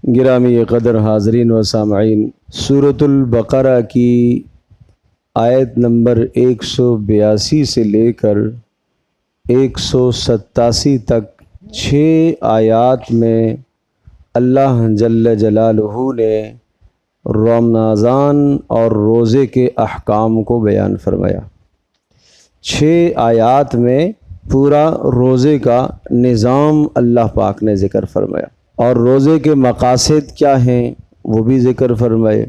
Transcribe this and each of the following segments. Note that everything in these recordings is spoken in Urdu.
گرامی قدر حاضرین و سامعین، سورۃ البقرہ کی آیت نمبر 182 سے لے کر 187 تک 6 آیات میں اللہ جل جلالہ نے رمضان اور روزے کے احکام کو بیان فرمایا۔ 6 آیات میں پورا روزے کا نظام اللہ پاک نے ذکر فرمایا، اور روزے کے مقاصد کیا ہیں وہ بھی ذکر فرمائے،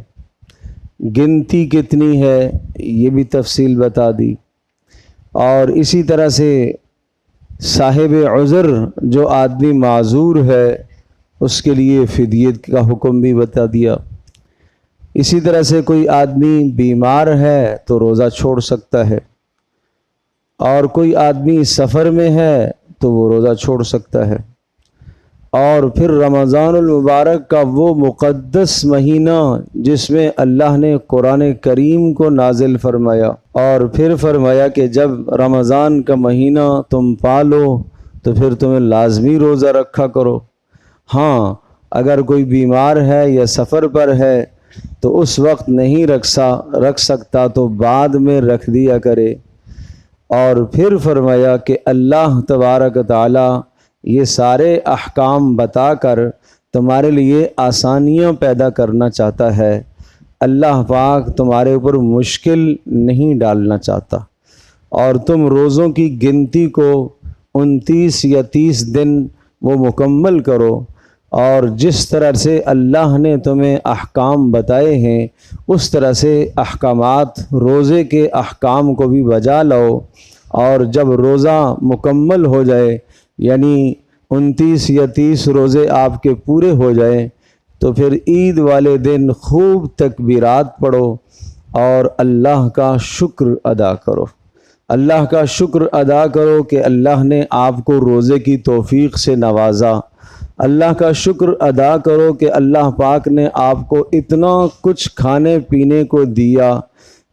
گنتی کتنی ہے یہ بھی تفصیل بتا دی، اور اسی طرح سے صاحب عذر جو آدمی معذور ہے اس کے لیے فدیت کا حکم بھی بتا دیا۔ اسی طرح سے کوئی آدمی بیمار ہے تو روزہ چھوڑ سکتا ہے، اور کوئی آدمی سفر میں ہے تو وہ روزہ چھوڑ سکتا ہے۔ اور پھر رمضان المبارک کا وہ مقدس مہینہ جس میں اللہ نے قرآن کریم کو نازل فرمایا، اور پھر فرمایا کہ جب رمضان کا مہینہ تم پالو تو پھر تمہیں لازمی روزہ رکھا کرو۔ ہاں، اگر کوئی بیمار ہے یا سفر پر ہے تو اس وقت نہیں رکھ سکتا تو بعد میں رکھ دیا کرے۔ اور پھر فرمایا کہ اللہ تبارک تعالی یہ سارے احکام بتا کر تمہارے لیے آسانیاں پیدا کرنا چاہتا ہے۔ اللہ پاک تمہارے اوپر مشکل نہیں ڈالنا چاہتا، اور تم روزوں کی گنتی کو 29 یا 30 دن وہ مکمل کرو، اور جس طرح سے اللہ نے تمہیں احکام بتائے ہیں اس طرح سے احکامات روزے کے احکام کو بھی بجا لاؤ۔ اور جب روزہ مکمل ہو جائے، یعنی 29 یا 30 روزے آپ کے پورے ہو جائیں، تو پھر عید والے دن خوب تکبیرات پڑھو اور اللہ کا شکر ادا کرو۔ اللہ کا شکر ادا کرو کہ اللہ نے آپ کو روزے کی توفیق سے نوازا۔ اللہ کا شکر ادا کرو کہ اللہ پاک نے آپ کو اتنا کچھ کھانے پینے کو دیا۔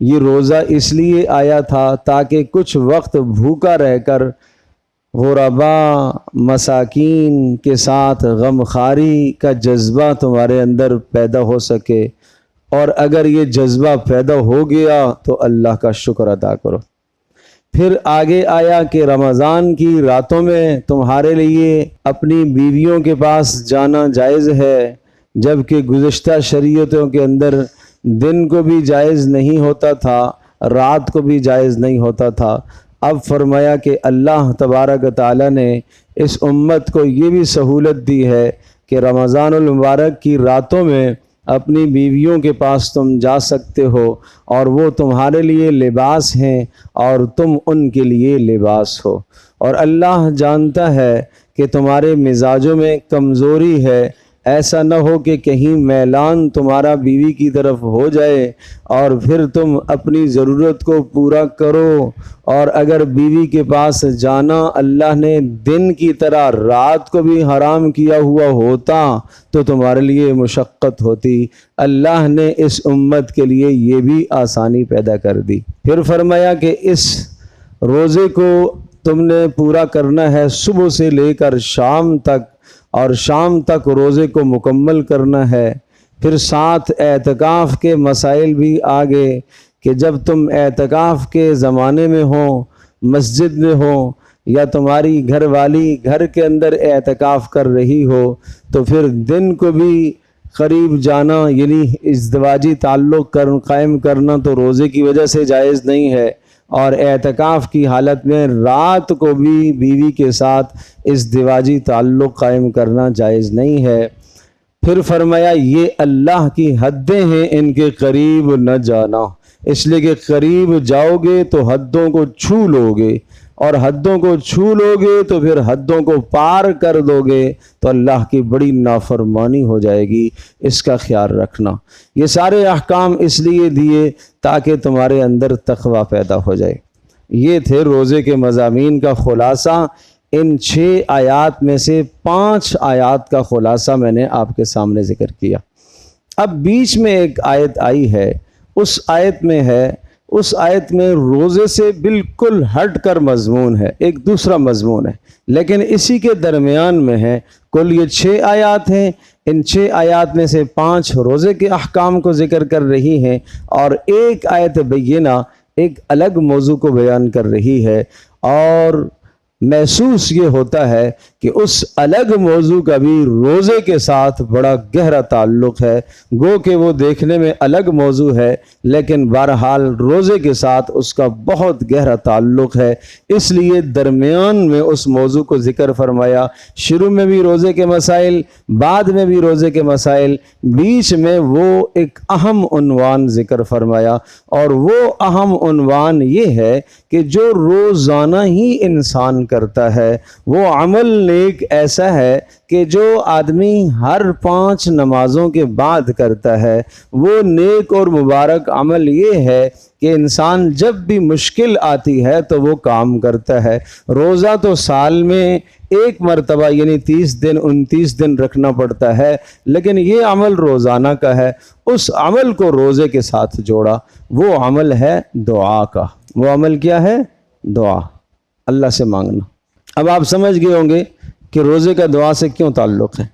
یہ روزہ اس لیے آیا تھا تاکہ کچھ وقت بھوکا رہ کر غرباء مساکین کے ساتھ غمخواری کا جذبہ تمہارے اندر پیدا ہو سکے، اور اگر یہ جذبہ پیدا ہو گیا تو اللہ کا شکر ادا کرو۔ پھر آگے آیا کہ رمضان کی راتوں میں تمہارے لیے اپنی بیویوں کے پاس جانا جائز ہے، جبکہ گزشتہ شریعتوں کے اندر دن کو بھی جائز نہیں ہوتا تھا، رات کو بھی جائز نہیں ہوتا تھا۔ اب فرمایا کہ اللہ تبارک تعالی نے اس امت کو یہ بھی سہولت دی ہے کہ رمضان المبارک کی راتوں میں اپنی بیویوں کے پاس تم جا سکتے ہو، اور وہ تمہارے لیے لباس ہیں اور تم ان کے لیے لباس ہو۔ اور اللہ جانتا ہے کہ تمہارے مزاجوں میں کمزوری ہے، ایسا نہ ہو کہ کہیں میلان تمہارا بیوی کی طرف ہو جائے اور پھر تم اپنی ضرورت کو پورا کرو، اور اگر بیوی کے پاس جانا اللہ نے دن کی طرح رات کو بھی حرام کیا ہوا ہوتا تو تمہارے لیے مشقت ہوتی۔ اللہ نے اس امت کے لیے یہ بھی آسانی پیدا کر دی۔ پھر فرمایا کہ اس روزے کو تم نے پورا کرنا ہے صبح سے لے کر شام تک، اور شام تک روزے کو مکمل کرنا ہے۔ پھر ساتھ اعتکاف کے مسائل بھی آگے کہ جب تم اعتکاف کے زمانے میں ہو، مسجد میں ہو، یا تمہاری گھر والی گھر کے اندر اعتکاف کر رہی ہو، تو پھر دن کو بھی قریب جانا یعنی ازدواجی تعلق قائم کرنا تو روزے کی وجہ سے جائز نہیں ہے، اور اعتکاف کی حالت میں رات کو بھی بیوی کے ساتھ ازدواجی تعلق قائم کرنا جائز نہیں ہے۔ پھر فرمایا یہ اللہ کی حدیں ہیں، ان کے قریب نہ جانا، اس لیے کہ قریب جاؤ گے تو حدوں کو چھو لو گے، اور حدوں کو چھو لو گے تو پھر حدوں کو پار کر دو گے تو اللہ کی بڑی نافرمانی ہو جائے گی، اس کا خیال رکھنا۔ یہ سارے احکام اس لیے دیے تاکہ تمہارے اندر تقوی پیدا ہو جائے۔ یہ تھے روزے کے مضامین کا خلاصہ۔ ان 6 آیات میں سے 5 آیات کا خلاصہ میں نے آپ کے سامنے ذکر کیا۔ اب بیچ میں ایک آیت آئی ہے، اس آیت میں ہے اس آیت میں روزے سے بالکل ہٹ کر مضمون ہے، ایک دوسرا مضمون ہے، لیکن اسی کے درمیان میں ہے۔ کل یہ 6 آیات ہیں، ان 6 آیات میں سے 5 روزے کے احکام کو ذکر کر رہی ہیں، اور ایک آیت بینہ ایک الگ موضوع کو بیان کر رہی ہے، اور محسوس یہ ہوتا ہے کہ اس الگ موضوع کا بھی روزے کے ساتھ بڑا گہرا تعلق ہے، گو کہ وہ دیکھنے میں الگ موضوع ہے لیکن بہرحال روزے کے ساتھ اس کا بہت گہرا تعلق ہے، اس لیے درمیان میں اس موضوع کو ذکر فرمایا۔ شروع میں بھی روزے کے مسائل، بعد میں بھی روزے کے مسائل، بیچ میں وہ ایک اہم عنوان ذکر فرمایا، اور وہ اہم عنوان یہ ہے کہ جو روزانہ ہی انسان کرتا ہے وہ عمل نیک ایسا ہے کہ جو آدمی ہر 5 نمازوں کے بعد کرتا ہے، وہ نیک اور مبارک عمل یہ ہے کہ انسان جب بھی مشکل آتی ہے تو وہ کام کرتا ہے۔ روزہ تو سال میں ایک مرتبہ یعنی 30 دن 29 دن رکھنا پڑتا ہے، لیکن یہ عمل روزانہ کا ہے، اس عمل کو روزے کے ساتھ جوڑا، وہ عمل ہے دعا کا۔ وہ عمل کیا ہے؟ دعا، اللہ سے مانگنا۔ اب آپ سمجھ گئے ہوں گے کہ روزے کا دعا سے کیوں تعلق ہے۔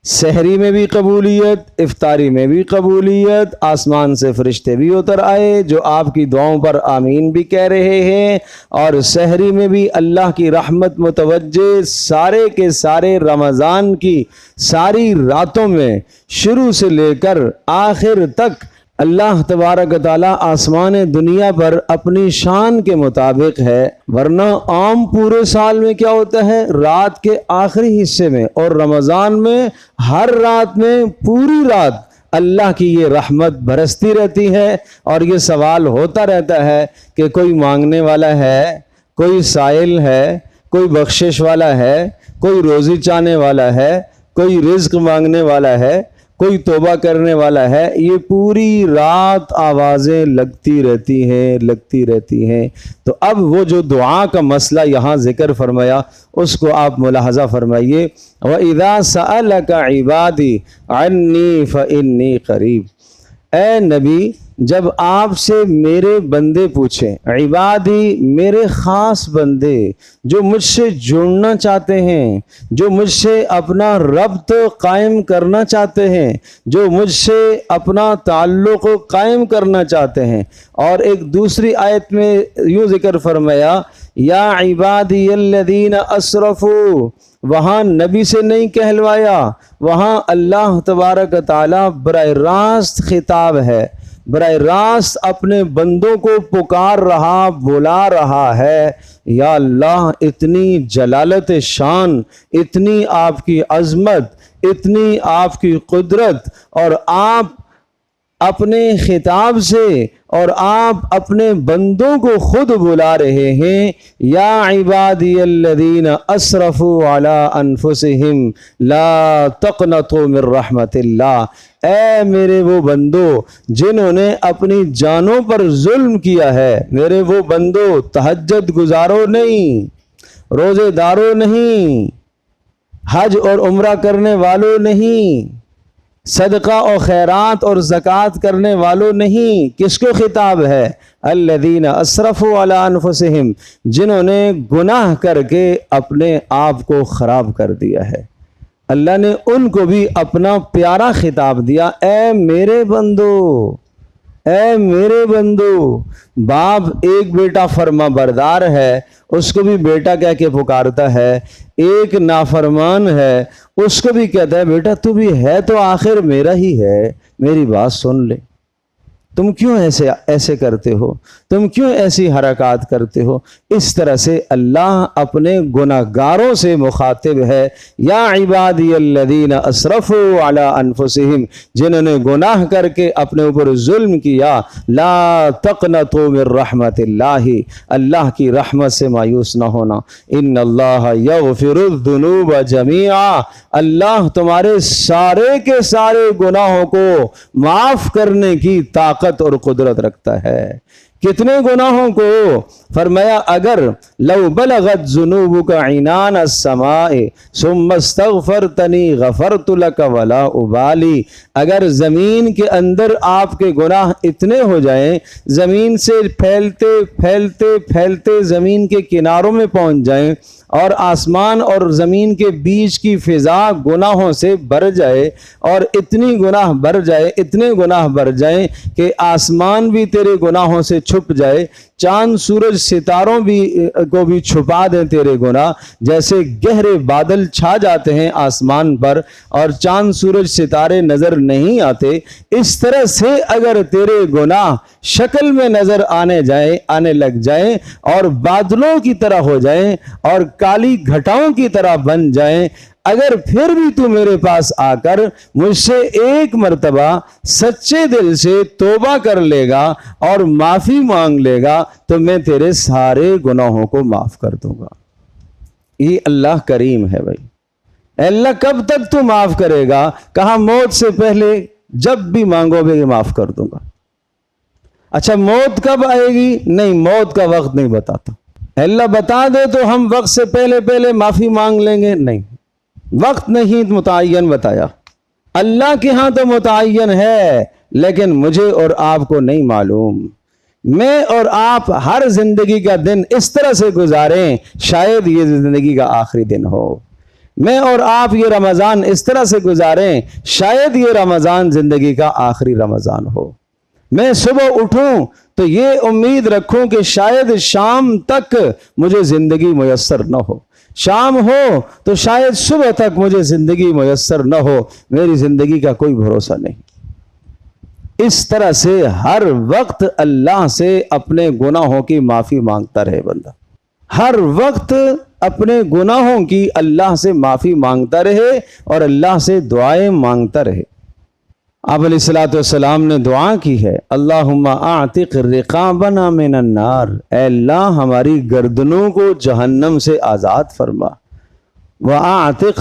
سحری میں بھی قبولیت، افطاری میں بھی قبولیت، آسمان سے فرشتے بھی اتر آئے جو آپ کی دعاؤں پر آمین بھی کہہ رہے ہیں، اور سحری میں بھی اللہ کی رحمت متوجہ سارے کے سارے رمضان کی ساری راتوں میں شروع سے لے کر آخر تک اللہ تبارک و تعالیٰ آسمان دنیا پر اپنی شان کے مطابق ہے، ورنہ عام پورے سال میں کیا ہوتا ہے؟ رات کے آخری حصے میں اور رمضان میں ہر رات میں پوری رات اللہ کی یہ رحمت برستی رہتی ہے، اور یہ سوال ہوتا رہتا ہے کہ کوئی مانگنے والا ہے، کوئی سائل ہے، کوئی بخشش والا ہے، کوئی روزی چاہنے والا ہے، کوئی رزق مانگنے والا ہے، کوئی توبہ کرنے والا ہے۔ یہ پوری رات آوازیں لگتی رہتی ہیں۔ تو اب وہ جو دعا کا مسئلہ یہاں ذکر فرمایا اس کو آپ ملاحظہ فرمائیے۔ وَإِذَا سَأَلَكَ عِبَادِي عَنِّي فَإِنِّي قَرِيب، اے نبی جب آپ سے میرے بندے پوچھیں، عبادی میرے خاص بندے جو مجھ سے جڑنا چاہتے ہیں، جو مجھ سے اپنا ربط قائم کرنا چاہتے ہیں، جو مجھ سے اپنا تعلق قائم کرنا چاہتے ہیں۔ اور ایک دوسری آیت میں یوں ذکر فرمایا، یا عبادی الذین اسرفوا، وہاں نبی سے نہیں کہلوایا، وہاں اللہ تبارک تعالیٰ براہ راست خطاب ہے، براہ راست اپنے بندوں کو پکار رہا، بلا رہا ہے۔ یا اللہ، اتنی جلالت شان، اتنی آپ کی عظمت، اتنی آپ کی قدرت، اور آپ اپنے خطاب سے اور آپ اپنے بندوں کو خود بلا رہے ہیں، یا عبادی الذین اسرفوا علی انفسہم لا تقنطوا من رحمت اللہ، اے میرے وہ بندو جنہوں نے اپنی جانوں پر ظلم کیا ہے، میرے وہ بندو تہجد گزارو نہیں، روزے دارو نہیں، حج اور عمرہ کرنے والوں نہیں، صدقہ اور خیرات اور زکوٰۃ کرنے والوں نہیں۔ کس کو خطاب ہے؟ الذین اسرفوا علی انفسہم، جنہوں نے گناہ کر کے اپنے آپ کو خراب کر دیا ہے۔ اللہ نے ان کو بھی اپنا پیارا خطاب دیا، اے میرے بندو، اے میرے بندو۔ باپ ایک بیٹا فرما بردار ہے، اس کو بھی بیٹا کہہ کے پکارتا ہے، ایک نافرمان ہے، اس کو بھی کہتا ہے بیٹا تو بھی ہے تو آخر میرا ہی ہے، میری بات سن لے۔ تم کیوں ایسے کرتے ہو؟ تم کیوں ایسی حرکات کرتے ہو؟ اس طرح سے اللہ اپنے گناہ گاروں سے مخاطب ہے، یا عبادی الذین اسرفوا علی انفسہم، جنہوں نے گناہ کر کے اپنے اوپر ظلم کیا، لا تقنطوا من رحمت اللہ، اللہ کی رحمت سے مایوس نہ ہونا، ان اللہ یغفر الذنوب جمیعا، اللہ تمہارے سارے کے سارے گناہوں کو معاف کرنے کی طاقت اور قدرت رکھتا ہے۔ کتنے گناہوں کو؟ فرمایا اگر لو بلغت ذنوبک عنان السماء ثم استغفرتنی غفرت لک ولا ابالی، اگر زمین کے اندر آپ کے گناہ اتنے ہو جائیں، زمین سے پھیلتے پھیلتے پھیلتے زمین کے کناروں میں پہنچ جائیں اور آسمان اور زمین کے بیچ کی فضا گناہوں سے بھر جائے، اور اتنی گناہ بھر جائے، اتنے گناہ بھر جائیں کہ آسمان بھی تیرے گناہوں سے چھپ جائے، چاند سورج ستاروں کو بھی چھپا دیں تیرے گناہ، جیسے گہرے بادل چھا جاتے ہیں آسمان پر اور چاند سورج ستارے نظر نہیں آتے، اس طرح سے اگر تیرے گناہ شکل میں نظر آنے لگ جائیں اور بادلوں کی طرح ہو جائیں اور کالی گھٹاؤں کی طرح بن جائیں، اگر پھر بھی تو میرے پاس آ کر مجھ سے ایک مرتبہ سچے دل سے توبہ کر لے گا اور معافی مانگ لے گا تو میں تیرے سارے گناہوں کو معاف کر دوں گا۔ یہ اللہ کریم ہے بھائی۔ اللہ کب تک تو معاف کرے گا؟ کہا موت سے پہلے جب بھی مانگو گے معاف کر دوں گا۔ اچھا موت کب آئے گی؟ نہیں، موت کا وقت نہیں بتاتا۔ اللہ بتا دے تو ہم وقت سے پہلے معافی مانگ لیں گے، نہیں، وقت نہیں متعین بتایا۔ اللہ کے ہاں تو متعین ہے، لیکن مجھے اور آپ کو نہیں معلوم۔ میں اور آپ ہر زندگی کا دن اس طرح سے گزاریں شاید یہ زندگی کا آخری دن ہو، میں اور آپ یہ رمضان اس طرح سے گزاریں شاید یہ رمضان زندگی کا آخری رمضان ہو۔ میں صبح اٹھوں تو یہ امید رکھوں کہ شاید شام تک مجھے زندگی میسر نہ ہو، شام ہو تو شاید صبح تک مجھے زندگی میسر نہ ہو، میری زندگی کا کوئی بھروسہ نہیں۔ اس طرح سے ہر وقت اللہ سے اپنے گناہوں کی معافی مانگتا رہے بندہ، ہر وقت اپنے گناہوں کی اللہ سے معافی مانگتا رہے اور اللہ سے دعائیں مانگتا رہے۔ آپ علیہ الصلوۃ والسلام نے دعا کی ہے، اللہم اعتق رقابنا من النار، اے اللہ ہماری گردنوں کو جہنم سے آزاد فرما، واعتق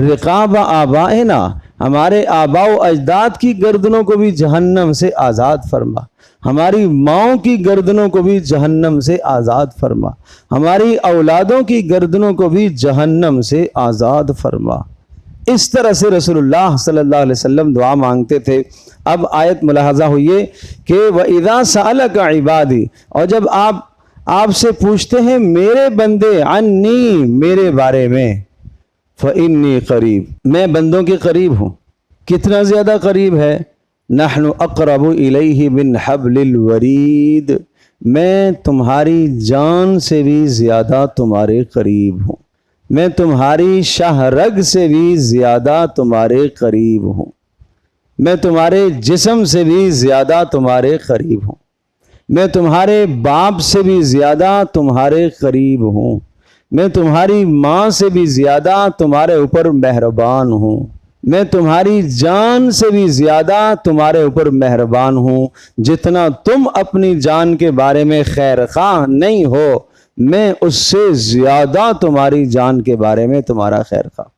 رقاب آبائنا، ہمارے آباء و اجداد کی گردنوں کو بھی جہنم سے آزاد فرما، ہماری ماؤں کی گردنوں کو بھی جہنم سے آزاد فرما، ہماری اولادوں کی گردنوں کو بھی جہنم سے آزاد فرما۔ اس طرح سے رسول اللہ صلی اللہ علیہ وسلم دعا مانگتے تھے۔ اب آیت ملاحظہ ہوئیے کہ وَإِذَا سَأَلَكَ عِبَادِي، اور جب آپ سے پوچھتے ہیں میرے بندے عنی، میرے بارے میں، فَإِنِّي قریب، میں بندوں کے قریب ہوں۔ کتنا زیادہ قریب ہے؟ نَحْنُ أَقْرَبُ إِلَيْهِ مِنْ حَبْلِ الْوَرِيدِ، میں تمہاری جان سے بھی زیادہ تمہارے قریب ہوں، میں تمہاری شاہ رگ سے بھی زیادہ تمہارے قریب ہوں، میں تمہارے جسم سے بھی زیادہ تمہارے قریب ہوں، میں تمہارے باپ سے بھی زیادہ تمہارے قریب ہوں، میں تمہاری ماں سے بھی زیادہ تمہارے اوپر مہربان ہوں، میں تمہاری جان سے بھی زیادہ تمہارے اوپر مہربان ہوں، جتنا تم اپنی جان کے بارے میں خیر خواہ نہیں ہو میں اس سے زیادہ تمہاری جان کے بارے میں تمہارا خیر خواہ۔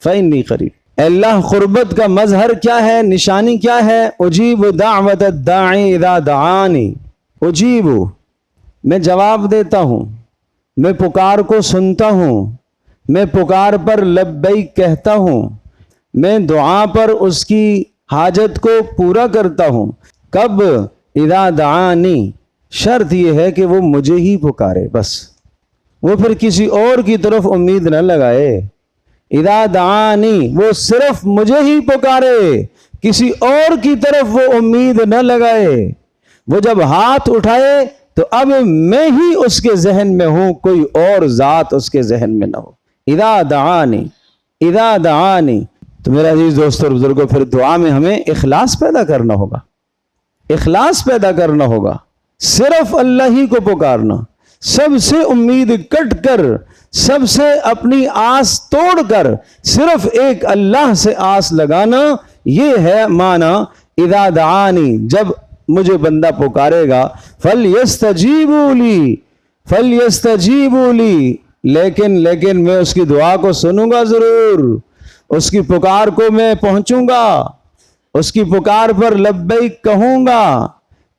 فإنی قریب، اللہ قربت کا مظہر کیا ہے، نشانی کیا ہے؟ اجیب دعوت الداعی اذا دعانی، اجیب، میں جواب دیتا ہوں، میں پکار کو سنتا ہوں، میں پکار پر لبیک کہتا ہوں، میں دعا پر اس کی حاجت کو پورا کرتا ہوں۔ کب؟ اذا دعانی، شرط یہ ہے کہ وہ مجھے ہی پکارے، بس وہ پھر کسی اور کی طرف امید نہ لگائے۔ اذا دعانی، وہ صرف مجھے ہی پکارے، کسی اور کی طرف وہ امید نہ لگائے۔ وہ جب ہاتھ اٹھائے تو اب میں ہی اس کے ذہن میں ہوں، کوئی اور ذات اس کے ذہن میں نہ ہو۔ اذا دعانی، اذا دعانی۔ تو میرے عزیز دوستو اور بزرگوں، پھر دعا میں ہمیں اخلاص پیدا کرنا ہوگا، اخلاص پیدا کرنا ہوگا، صرف اللہ ہی کو پکارنا، سب سے امید کٹ کر، سب سے اپنی آس توڑ کر صرف ایک اللہ سے آس لگانا، یہ ہے معنی اذا دعانی، جب مجھے بندہ پکارے گا۔ فَلْيَسْتَجِيبُوا لِي، فَلْيَسْتَجِيبُوا لِي، لیکن میں اس کی دعا کو سنوں گا ضرور، اس کی پکار کو میں پہنچوں گا، اس کی پکار پر لبیک کہوں گا،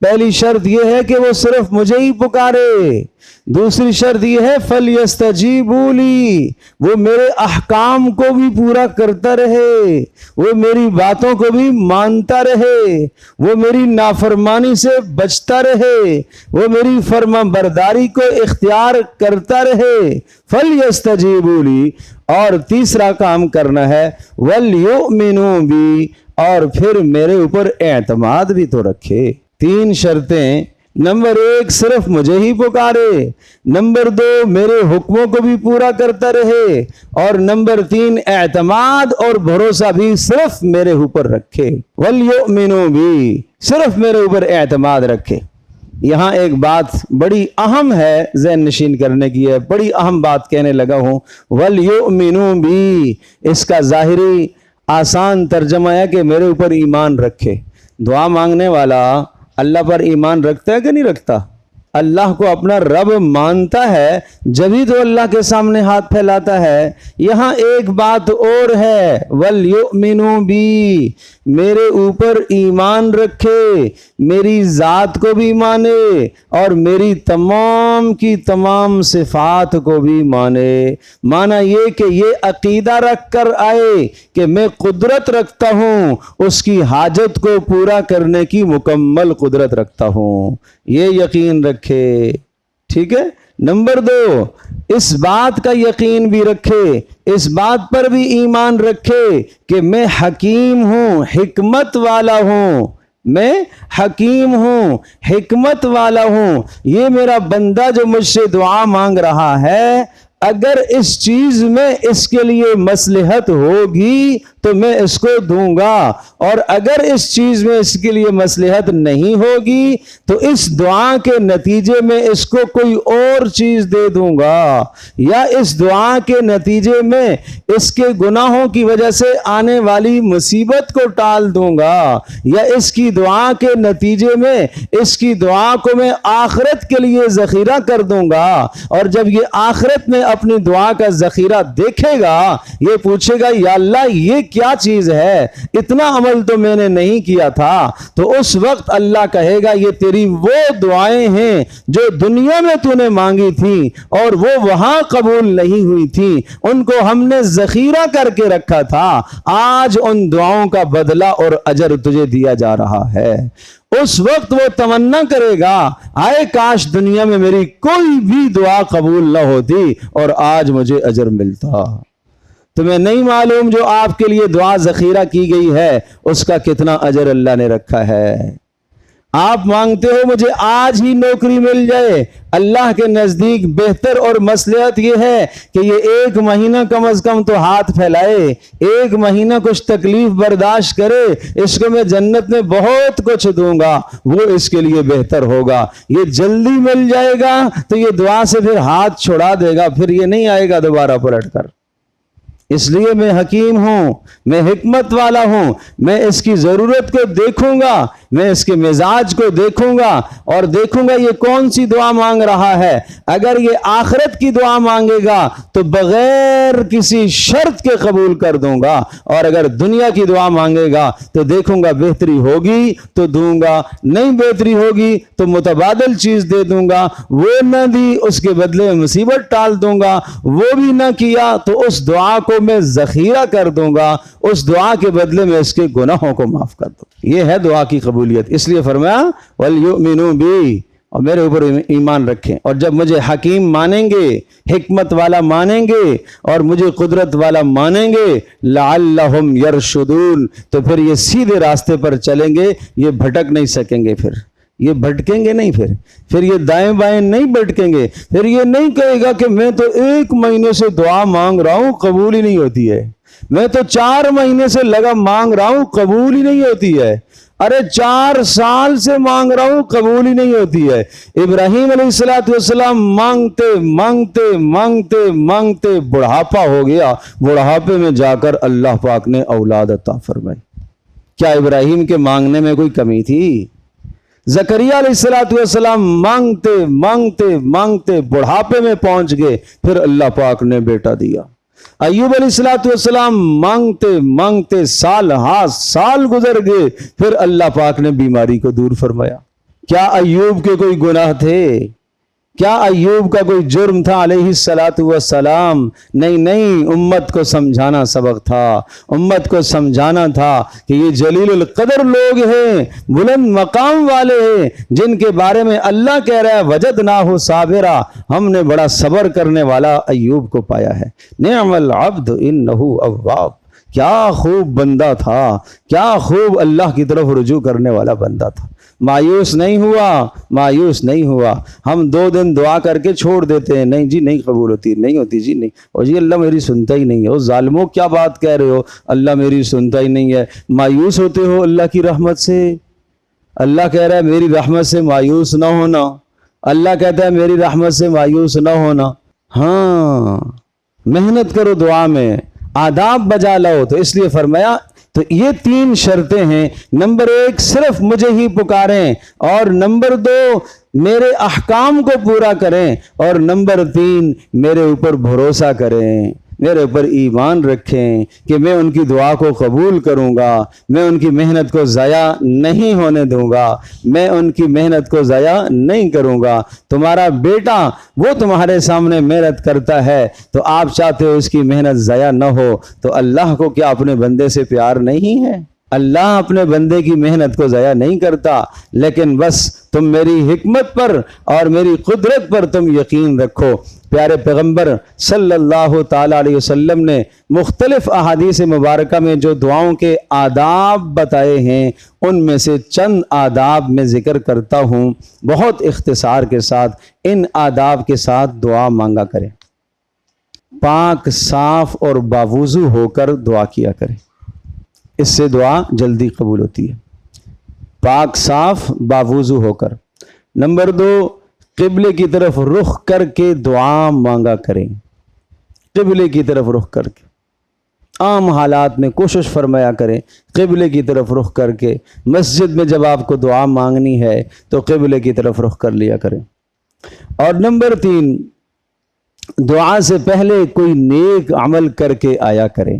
پہلی شرط یہ ہے کہ وہ صرف مجھے ہی پکارے، دوسری شرط یہ ہے فَلْيَسْتَجِيبُوا لِي، وہ میرے احکام کو بھی پورا کرتا رہے، وہ میری باتوں کو بھی مانتا رہے، وہ میری نافرمانی سے بچتا رہے، وہ میری فرما برداری کو اختیار کرتا رہے، فَلْيَسْتَجِيبُوا لِي۔ اور تیسرا کام کرنا ہے وَلْيُؤْمِنُوا بِي، اور پھر میرے اوپر اعتماد بھی تو رکھے۔ تین شرطیں، نمبر 1 صرف مجھے ہی پکارے، نمبر 2 میرے حکموں کو بھی پورا کرتا رہے، اور نمبر 3 اعتماد اور بھروسہ بھی صرف میرے اوپر رکھے۔ وَلْيُؤْمِنُوا بِي، صرف میرے اوپر اعتماد رکھے۔ یہاں ایک بات بڑی اہم ہے ذہن نشین کرنے کی ہے، بڑی اہم بات کہنے لگا ہوں۔ وَلْيُؤْمِنُوا بِي، اس کا ظاہری آسان ترجمہ ہے کہ میرے اوپر ایمان رکھے۔ دعا مانگنے والا اللہ پر ایمان رکھتا ہے کہ نہیں رکھتا؟ اللہ کو اپنا رب مانتا ہے جبھی تو اللہ کے سامنے ہاتھ پھیلاتا ہے۔ یہاں ایک بات اور ہے، وَلْيُؤْمِنُوا بِي، میرے اوپر ایمان رکھے، میری ذات کو بھی مانے اور میری تمام کی تمام صفات کو بھی مانے۔ مانا یہ کہ یہ عقیدہ رکھ کر آئے کہ میں قدرت رکھتا ہوں، اس کی حاجت کو پورا کرنے کی مکمل قدرت رکھتا ہوں، یہ یقین رکھے۔ ٹھیک ہے۔ نمبر 2 اس بات کا یقین بھی رکھے، اس بات پر بھی ایمان رکھے کہ میں حکیم ہوں، حکمت والا ہوں، میں حکیم ہوں، حکمت والا ہوں۔ یہ میرا بندہ جو مجھ سے دعا مانگ رہا ہے، اگر اس چیز میں اس کے لیے مصلحت ہوگی تو میں اس کو دوں گا، اور اگر اس چیز میں اس کے لیے مصلحت نہیں ہوگی تو اس دعا کے نتیجے میں اس کو کوئی اور چیز دے دوں گا، یا اس دعا کے نتیجے میں اس کے گناہوں کی وجہ سے آنے والی مصیبت کو ٹال دوں گا، یا اس کی دعا کے نتیجے میں اس کی دعا کو میں آخرت کے لیے ذخیرہ کر دوں گا، اور جب یہ آخرت میں اپنی دعا کا ذخیرہ دیکھے گا یہ پوچھے گا یا اللہ یہ کیا چیز ہے، اتنا عمل تو میں نے نہیں کیا تھا، تو اس وقت اللہ کہے گا یہ تیری وہ دعائیں ہیں جو دنیا میں تو نے مانگی تھی اور وہ وہاں قبول نہیں ہوئی تھی، ان کو ہم نے ذخیرہ کر کے رکھا تھا، آج ان دعاؤں کا بدلہ اور اجر تجھے دیا جا رہا ہے۔ اس وقت وہ تمنا کرے گا آئے کاش دنیا میں میری کوئی بھی دعا قبول نہ ہوتی اور آج مجھے اجر ملتا۔ تمہیں نہیں معلوم جو آپ کے لیے دعا ذخیرہ کی گئی ہے اس کا کتنا اجر اللہ نے رکھا ہے۔ آپ مانگتے ہو مجھے آج ہی نوکری مل جائے، اللہ کے نزدیک بہتر اور مصلحت یہ ہے کہ یہ 1 مہینہ کم از کم تو ہاتھ پھیلائے، 1 مہینہ کچھ تکلیف برداشت کرے، اس کو میں جنت میں بہت کچھ دوں گا، وہ اس کے لیے بہتر ہوگا۔ یہ جلدی مل جائے گا تو یہ دعا سے پھر ہاتھ چھڑا دے گا، پھر یہ نہیں آئے گا دوبارہ پلٹ کر۔ اس لیے میں حکیم ہوں، میں حکمت والا ہوں، میں اس کی ضرورت کو دیکھوں گا، میں اس کے مزاج کو دیکھوں گا اور دیکھوں گا یہ کون سی دعا مانگ رہا ہے۔ اگر یہ آخرت کی دعا مانگے گا تو بغیر کسی شرط کے قبول کر دوں گا، اور اگر دنیا کی دعا مانگے گا تو دیکھوں گا بہتری ہوگی تو دوں گا، نہیں بہتری ہوگی تو متبادل چیز دے دوں گا، وہ نہ دی اس کے بدلے میں مصیبت ٹال دوں گا، وہ بھی نہ کیا تو اس دعا کو میں ذخیرہ کر دوں گا، اس دعا کے بدلے میں اس کے گناہوں کو معاف کر دوں۔ یہ ہے دعا کی قبولیت۔ اس لیے فرمایا وَلْيُؤْمِنُوا بِي، اور میرے اوپر ایمان رکھیں، اور جب مجھے حکیم مانیں گے، حکمت والا مانیں گے اور مجھے قدرت والا مانیں گے، لَعَلَّهُمْ يَرْشُدُونَ، تو پھر یہ سیدھے راستے پر چلیں گے، یہ بھٹک نہیں سکیں گے، پھر یہ بھٹکیں گے نہیں، پھر یہ دائیں بائیں نہیں بھٹکیں گے، پھر یہ نہیں کہے گا کہ میں تو 1 مہینے سے دعا مانگ رہا ہوں قبول ہی نہیں ہوتی ہے، میں تو 4 مہینے سے لگا مانگ رہا ہوں قبول ہی نہیں ہوتی ہے، ارے 4 سال سے مانگ رہا ہوں قبول ہی نہیں ہوتی ہے۔ ابراہیم علیہ السلام مانگتے مانگتے مانگتے مانگتے بڑھاپا ہو گیا، بڑھاپے میں جا کر اللہ پاک نے اولاد عطا فرمائی۔ کیا ابراہیم کے مانگنے میں کوئی کمی تھی؟ زکریا علیہ السلام مانگتے مانگتے مانگتے بڑھاپے میں پہنچ گئے، پھر اللہ پاک نے بیٹا دیا۔ ایوب علیہ السلام مانگتے مانگتے سال ہاں سال گزر گئے، پھر اللہ پاک نے بیماری کو دور فرمایا۔ کیا ایوب کے کوئی گناہ تھے؟ کیا ایوب کا کوئی جرم تھا علیہ الصلاۃ والسلام؟ نہیں، امت کو سمجھانا سبق تھا، امت کو سمجھانا تھا کہ یہ جلیل القدر لوگ ہیں، بلند مقام والے ہیں، جن کے بارے میں اللہ کہہ رہا ہے وجدناہ صابرا، ہم نے بڑا صبر کرنے والا ایوب کو پایا ہے۔ نعم العبد انہ اواب، کیا خوب بندہ تھا، کیا خوب اللہ کی طرف رجوع کرنے والا بندہ تھا۔ مایوس نہیں ہوا، مایوس نہیں ہوا۔ ہم 2 دن دعا کر کے چھوڑ دیتے ہیں، نہیں جی نہیں قبول ہوتی، نہیں ہوتی جی نہیں، اور جی اللہ میری سنتا ہی نہیں ہے، وہ ظالموں کیا بات کہہ رہے ہو، اللہ میری سنتا ہی نہیں ہے۔ مایوس ہوتے ہو اللہ کی رحمت سے؟ اللہ کہہ رہا ہے میری رحمت سے مایوس نہ ہونا، اللہ کہتا ہے میری رحمت سے مایوس نہ ہونا۔ ہاں محنت کرو دعا میں، آداب بجا لاؤ، تو اس لیے فرمایا تو یہ 3 شرطیں ہیں۔ نمبر 1 صرف مجھے ہی پکاریں، اور نمبر 2 میرے احکام کو پورا کریں، اور نمبر 3 میرے اوپر بھروسہ کریں، میرے اوپر ایمان رکھیں کہ میں ان کی دعا کو قبول کروں گا، میں ان کی محنت کو ضائع نہیں ہونے دوں گا، میں ان کی محنت کو ضائع نہیں کروں گا۔ تمہارا بیٹا وہ تمہارے سامنے محنت کرتا ہے تو آپ چاہتے ہو اس کی محنت ضائع نہ ہو، تو اللہ کو کیا اپنے بندے سے پیار نہیں ہے؟ اللہ اپنے بندے کی محنت کو ضائع نہیں کرتا، لیکن بس تم میری حکمت پر اور میری قدرت پر تم یقین رکھو۔ پیارے پیغمبر صلی اللہ تعالی علیہ وسلم نے مختلف احادیث مبارکہ میں جو دعاؤں کے آداب بتائے ہیں، ان میں سے چند آداب میں ذکر کرتا ہوں بہت اختصار کے ساتھ۔ ان آداب کے ساتھ دعا مانگا کریں، پاک صاف اور باوضو ہو کر دعا کیا کریں، اس سے دعا جلدی قبول ہوتی ہے۔ پاک صاف باوضو ہو کر۔ نمبر 2 قبلے کی طرف رخ کر کے دعا مانگا کریں، قبلے کی طرف رخ کر کے۔ عام حالات میں کوشش فرمایا کریں قبلے کی طرف رخ کر کے۔ مسجد میں جب آپ کو دعا مانگنی ہے تو قبلے کی طرف رخ کر لیا کریں۔ اور نمبر 3 دعا سے پہلے کوئی نیک عمل کر کے آیا کریں،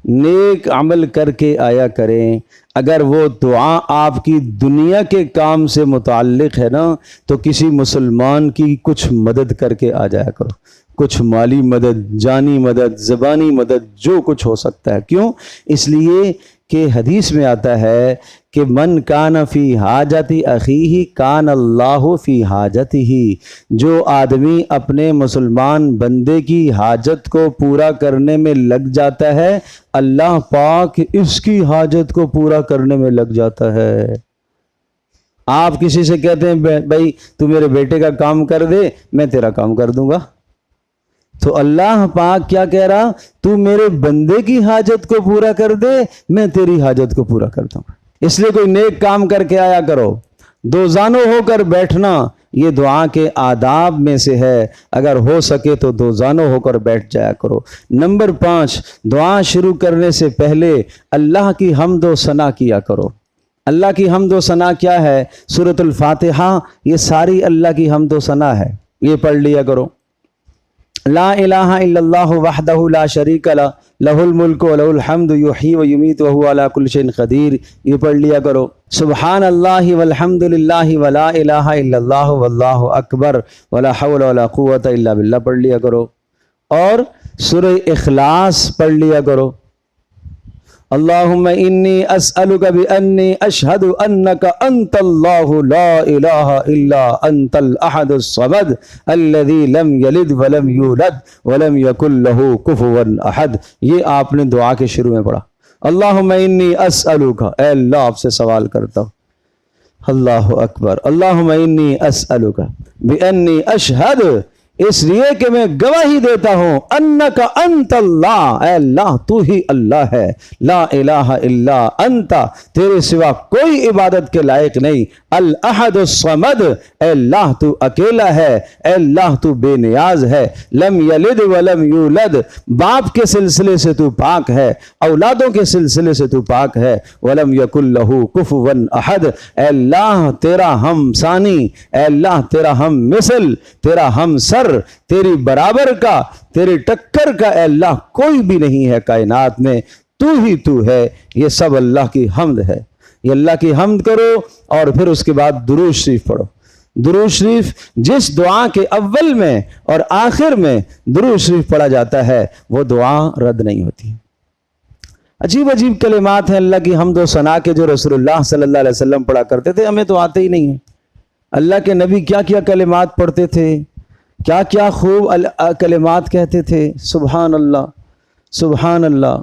نیک عمل کر کے آیا کریں۔ اگر وہ دعا آپ کی دنیا کے کام سے متعلق ہے نا، تو کسی مسلمان کی کچھ مدد کر کے آ جایا کرو، کچھ مالی مدد، جانی مدد، زبانی مدد، جو کچھ ہو سکتا ہے۔ کیوں؟ اس لیے کہ حدیث میں آتا ہے کہ من کان فی حاجت اخیہ کان اللہ فی حاجتہ، جو آدمی اپنے مسلمان بندے کی حاجت کو پورا کرنے میں لگ جاتا ہے، اللہ پاک اس کی حاجت کو پورا کرنے میں لگ جاتا ہے۔ آپ کسی سے کہتے ہیں بھائی تو میرے بیٹے کا کام کر دے، میں تیرا کام کر دوں گا، تو اللہ پاک کیا کہہ رہا؟ تو میرے بندے کی حاجت کو پورا کر دے، میں تیری حاجت کو پورا کر دوں گا۔ اس لیے کوئی نیک کام کر کے آیا کرو۔ دو زانوں ہو کر بیٹھنا یہ دعا کے آداب میں سے ہے، اگر ہو سکے تو دو زانوں ہو کر بیٹھ جایا کرو۔ نمبر 5 دعا شروع کرنے سے پہلے اللہ کی حمد و ثنا کیا کرو۔ اللہ کی حمد و ثنا کیا ہے؟ سورۃ الفاتحہ یہ ساری اللہ کی حمد و ثنا ہے، یہ پڑھ لیا کرو۔ لا الہ الا اللہ وحدہ لا شریک لہ لہ الملک و لہ الحمد یحیی و یمیت وہو علی کل شیء قدیر، یہ پڑھ لیا کرو۔ سبحان اللہ والحمد للہ ولا الہ الا اللہ واللہ اکبر ولا حول ولا قوۃ الا باللہ پڑھ لیا کرو۔ اور سورہ اخلاص پڑھ لیا کرو۔ اللہم انی اسألک بانی اشہد انک انت اللہ لا الہ الا انت الاحد الصمد الذی لم یلد ولم یولد ولم یکن لہ کفوا احد، یہ آپ نے دعا کے شروع میں پڑھا۔ اللہم انی اسألک، اے اللہ آپ سے سوال کرتا ہوں۔ اللہ اکبر۔ اللہم انی اسألک بانی اشہد، اس لیے کہ میں گواہی دیتا ہوں، انک انت اللہ، اے اللہ تو ہی اللہ ہے، لا الہ الا انت، تیرے سوا کوئی عبادت کے لائق نہیں، الاحد الصمد، اے اللہ تو اکیلا ہے، اے اللہ تو بے نیاز ہے، لم یلد ولم یولد، باپ کے سلسلے سے تو پاک ہے، اولادوں کے سلسلے سے تو پاک ہے، ولم یکن لہ کفوا احد، اے اللہ تیرا ہم ثانی، اے اللہ تیرا ہم مثل، تیرا ہم سر، تیری برابر کا، تیرے ٹکر کا اے اللہ کوئی بھی نہیں ہے کائنات میں، تو ہی تو ہے، یہ سب اللہ کی حمد ہے۔ یہ اللہ کی حمد کرو اور پھر اس کے بعد درود شریف پڑھو. درود شریف جس دعا کے اول میں اور آخر میں درود شریف پڑھا جاتا ہے وہ دعا رد نہیں ہوتی. عجیب عجیب کلمات ہیں اللہ کی حمد و ثنا کے جو رسول اللہ صلی اللہ علیہ وسلم پڑھا کرتے تھے, ہمیں تو آتے ہی نہیں ہیں. اللہ کے نبی کیا کیا کلمات پڑھتے تھے, کیا کیا خوب کلمات کہتے تھے. سبحان اللہ سبحان اللہ.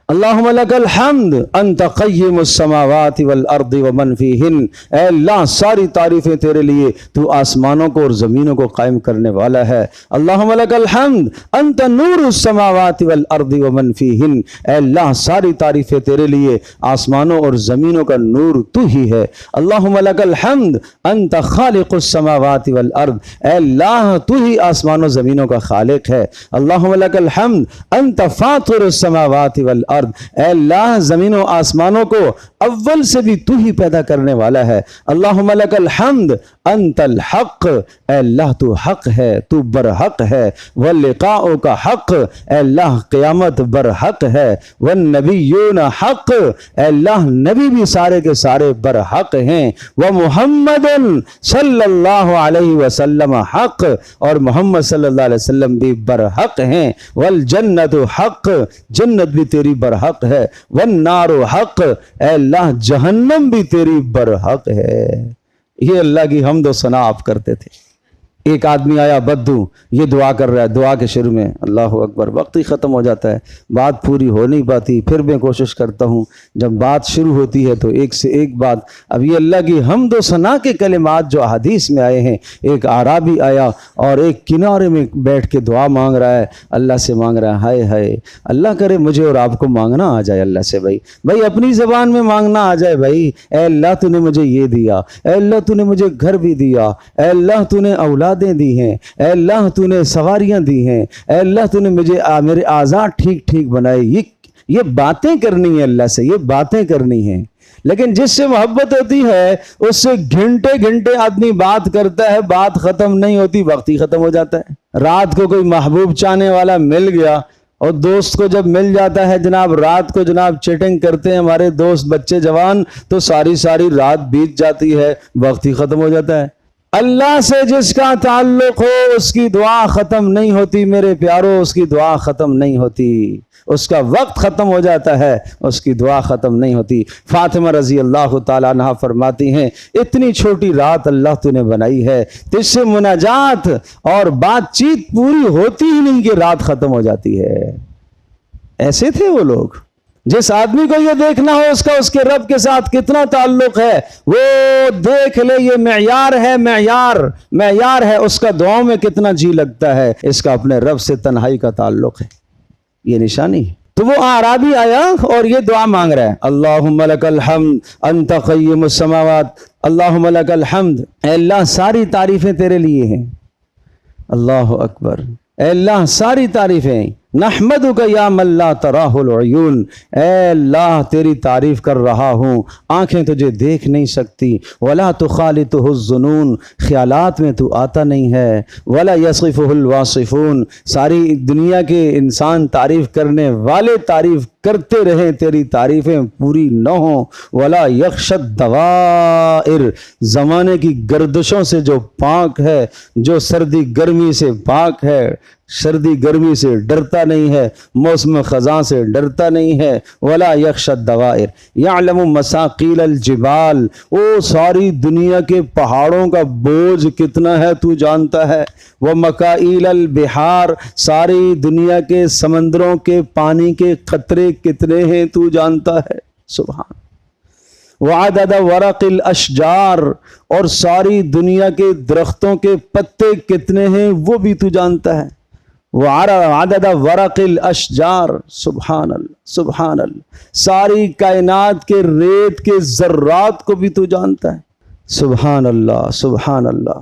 اللہم لک الحمد انت قیم السماوات والارض ومن فیہن. اے اللہ ساری تعریفیں تیرے لیے, تو آسمانوں کو اور زمینوں کو قائم کرنے والا ہے. اللہم لک الحمد انت نور السماوات والارض ومن فیہن. اے اللہ ساری تعریفیں تیرے لیے, آسمانوں اور زمینوں کا نور تو ہی ہے. اللہم لک الحمد انت خالق السماوات والارض. اے اللہ تو ہی آسمانوں زمینوں کا خالق ہے. اللہم لک الحمد انت فاطر السماوات والارض. اے اللہ زمین و آسمانوں کو اول سے بھی تو ہی پیدا کرنے والا ہے. اللہم لک الحمد انت الحق. اے اللہ تو حق ہے, تو برحق ہے. واللقاؤک حق. اے اللہ قیامت برحق ہے. والنبیون حق. اے اللہ نبی بھی سارے کے سارے برحق ہیں. ومحمد صلی اللہ علیہ وسلم حق. اور محمد صلی اللہ علیہ وسلم بھی برحق ہیں. والجنت حق. جنت بھی تیری برحق ہے. والنار حق. اے اللہ جہنم بھی تیری برحق ہے. یہ اللہ کی حمد و ثنا آپ کرتے تھے. ایک آدمی آیا بدو, یہ دعا کر رہا ہے, دعا کے شروع میں اللہ اکبر, وقت ہی ختم ہو جاتا ہے, بات پوری ہو نہیں پاتی. پھر میں کوشش کرتا ہوں جب بات شروع ہوتی ہے تو ایک سے ایک بات. اب یہ اللہ کی حمد و ثنا کے کلمات جو حدیث میں آئے ہیں, ایک اعرابی آیا اور ایک کنارے میں بیٹھ کے دعا مانگ رہا ہے, اللہ سے مانگ رہا ہے. ہائے ہائے, اللہ کرے مجھے اور آپ کو مانگنا آ جائے اللہ سے. بھائی اپنی زبان میں مانگنا آ جائے. بھائی اے اللہ تو نے مجھے یہ دیا, اے اللہ تو نے مجھے گھر بھی دیا, اے اللہ تو نے اولاد دی ہیں, اے اللہ تو نے سواریاں دی ہیں, اے اللہ تو نے مجھے میرے اعضاء ٹھیک ٹھیک بنائے. یہ باتیں کرنی ہیں اللہ سے, یہ باتیں کرنی ہیں. لیکن جس سے محبت ہوتی ہے اس سے گھنٹے گھنٹے آدمی بات کرتا ہے, بات ختم نہیں ہوتی, وقت ہی ختم ہو جاتا ہے. رات کو کوئی محبوب چاہنے والا مل گیا, اور دوست کو جب مل جاتا ہے جناب, رات کو جناب چیٹنگ کرتے ہیں ہمارے دوست بچے جوان, تو ساری رات بیت جاتی ہے, وقت ہی ختم ہو جاتا ہے. اللہ سے جس کا تعلق ہو اس کی دعا ختم نہیں ہوتی میرے پیارو, اس کی دعا ختم نہیں ہوتی. اس کا وقت ختم ہو جاتا ہے, اس کی دعا ختم نہیں ہوتی. فاطمہ رضی اللہ تعالیٰ عنہا فرماتی ہیں, اتنی چھوٹی رات اللہ تو نے بنائی ہے, تجھ سے مناجات اور بات چیت پوری ہوتی ہی نہیں کہ رات ختم ہو جاتی ہے. ایسے تھے وہ لوگ. جس آدمی کو یہ دیکھنا ہو اس کا اس کے رب کے ساتھ کتنا تعلق ہے, وہ دیکھ لے. یہ معیار ہے, معیار ہے اس کا دعاؤں میں کتنا جی لگتا ہے, اس کا اپنے رب سے تنہائی کا تعلق ہے, یہ نشانی ہے. تو وہ اعرابی آیا اور یہ دعا مانگ رہا ہے, اللہم لک الحمد انت قیم السماوات. اللہم لک الحمد, اے اللہ ساری تعریفیں تیرے لیے ہیں. اللہ اکبر. اے اللہ ساری تعریفیں. نحمدک یا من لا تراہ العیون. اے اللہ تیری تعریف کر رہا ہوں, آنکھیں تجھے دیکھ نہیں سکتی. ولا تخالطہ الظنون, خیالات میں تو آتا نہیں ہے. ولا یصفہ الواصفون, ساری دنیا کے انسان تعریف کرنے والے تعریف کرتے رہیں, تیری تعریفیں پوری نہ ہوں. ولا یخش الدوائر, زمانے کی گردشوں سے جو پاک ہے, جو سردی گرمی سے پاک ہے, سردی گرمی سے ڈرتا نہیں ہے, موسم خزاں سے ڈرتا نہیں ہے. ولا یخش الدوائر یعلم مساقیل الجبال, او ساری دنیا کے پہاڑوں کا بوجھ کتنا ہے تو جانتا ہے. ومکائیل البحار, ساری دنیا کے سمندروں کے پانی کے قطرے کتنے ہیں تو جانتا ہے. سبحان. وعدد ورق الاشجار, اور ساری دنیا کے درختوں کے پتے کتنے ہیں وہ بھی تو جانتا ہے. وعدد ورق الاشجار, سبحان اللہ سبحان اللہ, ساری کائنات کے ریت کے ذرات کو بھی تو جانتا ہے. سبحان اللہ سبحان اللہ.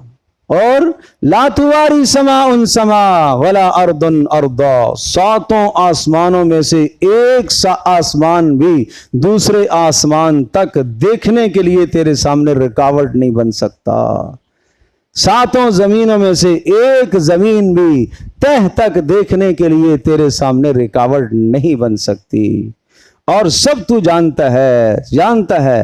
اور لا تواری سماء سماء ولا ارض ارضا, ساتوں آسمانوں میں سے ایک سا آسمان بھی دوسرے آسمان تک دیکھنے کے لیے تیرے سامنے رکاوٹ نہیں بن سکتا. ساتوں زمینوں میں سے ایک زمین بھی تہ تک دیکھنے کے لیے تیرے سامنے رکاوٹ نہیں بن سکتی. اور سب تو جانتا ہے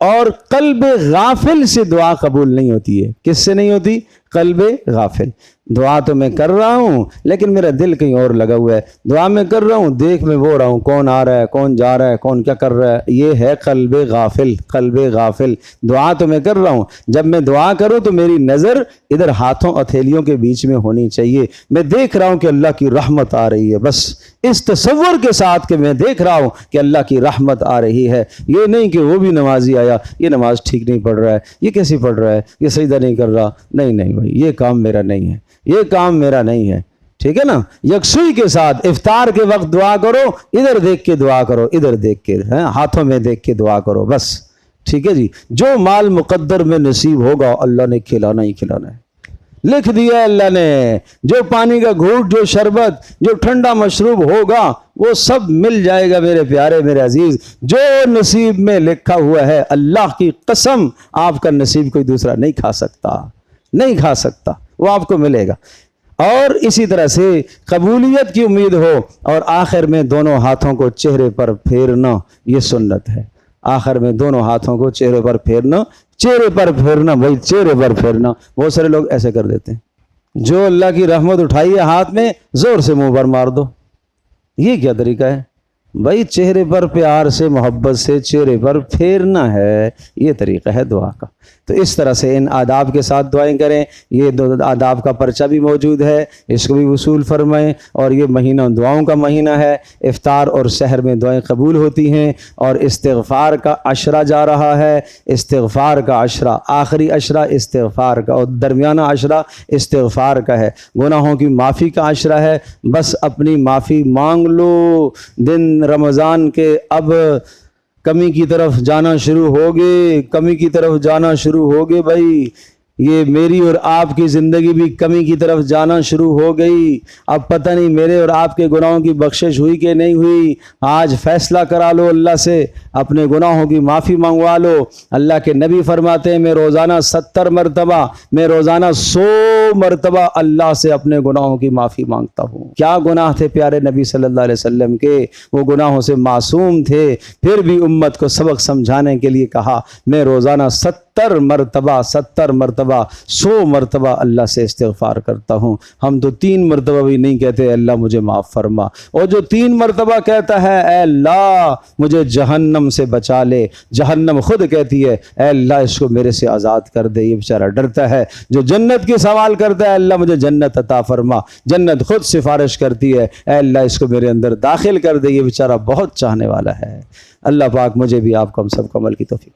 اور قلب غافل سے دعا قبول نہیں ہوتی ہے۔ کس سے نہیں ہوتی؟ قلب غافل۔ دعا تو میں کر رہا ہوں لیکن میرا دل کہیں اور لگا ہوا ہے، دعا میں کر رہا ہوں دیکھ میں وہ رہا ہوں کون آ رہا ہے، کون جا رہا ہے، کون کیا کر رہا ہے، یہ ہے قلب غافل۔ قلب غافل، دعا تو میں کر رہا ہوں، جب میں دعا کروں تو میری نظر ادھر ہاتھوں ہتھیلیوں کے بیچ میں ہونی چاہیے، میں دیکھ رہا ہوں کہ اللہ کی رحمت آ رہی ہے، بس اس تصور کے ساتھ کہ میں دیکھ رہا ہوں کہ اللہ کی رحمت آ رہی ہے، یہ نہیں کہ وہ بھی نمازی آیا یہ نماز ٹھیک نہیں پڑھ رہا ہے، یہ کیسی پڑھ رہا ہے، یہ سجدہ نہیں کر رہا، نہیں نہیں بھائی یہ کام میرا نہیں ہے، یہ کام میرا نہیں ہے، ٹھیک ہے نا۔ یکسوئی کے ساتھ افطار کے وقت دعا کرو، ادھر دیکھ کے دعا کرو، ادھر دیکھ کے ہاتھوں میں دیکھ کے دعا کرو بس، ٹھیک ہے جی۔ جو مال مقدر میں نصیب ہوگا اللہ نے کھلانا ہی کھلانا ہے، لکھ دیا اللہ نے، جو پانی کا گھونٹ، جو شربت، جو ٹھنڈا مشروب ہوگا وہ سب مل جائے گا میرے پیارے میرے عزیز، جو نصیب میں لکھا ہوا ہے اللہ کی قسم آپ کا نصیب کوئی دوسرا نہیں کھا سکتا، نہیں کھا سکتا، وہ آپ کو ملے گا۔ اور اسی طرح سے قبولیت کی امید ہو، اور آخر میں دونوں ہاتھوں کو چہرے پر پھیرنا یہ سنت ہے، آخر میں دونوں ہاتھوں کو چہرے پر پھیرنا، چہرے پر پھیرنا بھائی، چہرے پر پھیرنا۔ بہت سارے لوگ ایسے کر دیتے ہیں، جو اللہ کی رحمت اٹھائی ہے ہاتھ میں زور سے منہ پر مار دو، یہ کیا طریقہ ہے بھائی؟ چہرے پر پیار سے محبت سے چہرے پر پھیرنا ہے، یہ طریقہ ہے دعا کا۔ تو اس طرح سے ان آداب کے ساتھ دعائیں کریں، یہ دو آداب کا پرچہ بھی موجود ہے، اس کو بھی وصول فرمائیں۔ اور یہ مہینہ دعاؤں کا مہینہ ہے، افطار اور سحر میں دعائیں قبول ہوتی ہیں، اور استغفار کا عشرہ جا رہا ہے، استغفار کا عشرہ، آخری عشرہ استغفار کا، اور درمیانہ عشرہ استغفار کا ہے، گناہوں کی معافی کا عشرہ ہے۔ بس اپنی معافی مانگ لو، دن رمضان کے اب کمی کی طرف جانا شروع ہوگے، کمی کی طرف جانا شروع ہوگے بھائی، یہ میری اور آپ کی زندگی بھی کمی کی طرف جانا شروع ہو گئی۔ اب پتہ نہیں میرے اور آپ کے گناہوں کی بخشش ہوئی کہ نہیں ہوئی، آج فیصلہ کرا لو اللہ سے، اپنے گناہوں کی معافی منگوا لو۔ اللہ کے نبی فرماتے ہیں میں روزانہ 70 مرتبہ، میں روزانہ 100 مرتبہ اللہ سے اپنے گناہوں کی معافی مانگتا ہوں۔ کیا گناہ تھے پیارے نبی صلی اللہ علیہ وسلم کے، وہ گناہوں سے معصوم تھے، پھر بھی امت کو سبق سمجھانے کے لیے کہا میں روزانہ 70 مرتبہ 100 مرتبہ اللہ سے استغفار کرتا ہوں۔ ہم تو 3 مرتبہ بھی نہیں کہتے اے اللہ مجھے معاف فرما، اور جو 3 مرتبہ کہتا ہے اے اللہ مجھے جہنم سے بچا لے، جہنم خود کہتی ہے اے اللہ اس کو میرے سے آزاد کر دے، یہ بیچارہ ڈرتا ہے۔ جو جنت کی سوال کرتا ہے اللہ مجھے جنت عطا فرما، جنت خود سفارش کرتی ہے اے اللہ اس کو میرے اندر داخل کر دے، یہ بیچارہ بہت چاہنے والا ہے۔ اللہ پاک مجھے بھی آپ کو ہم سب کو عمل کی توفیق